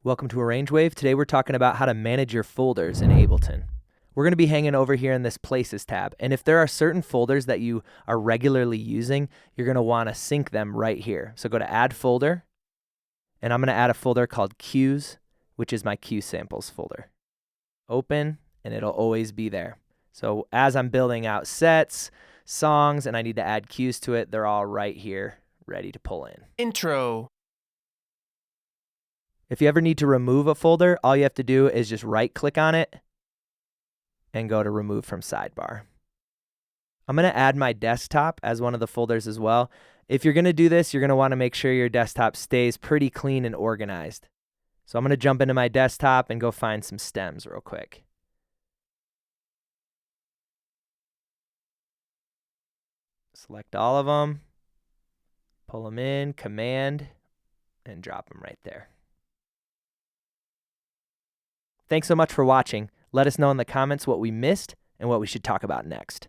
Welcome to ArrangeWave. Today we're talking about how to manage your folders in Ableton. We're going to be hanging over here in this Places tab, and if there are certain folders that you are regularly using, you're going to want to sync them right here. So go to Add Folder, and I'm going to add a folder called Cues, which is my cue samples folder. Open, and it'll always be there. So as I'm building out sets, songs, and I need to add cues to it, they're all right here, ready to pull in. Intro. If you ever need to remove a folder, all you have to do is just right-click on it and go to Remove from Sidebar. I'm going to add my desktop as one of the folders as well. If you're going to do this, you're going to want to make sure your desktop stays pretty clean and organized. So I'm going to jump into my desktop and go find some stems real quick. Select all of them, pull them in, Command, and drop them right there. Thanks so much for watching. Let us know in the comments what we missed and what we should talk about next.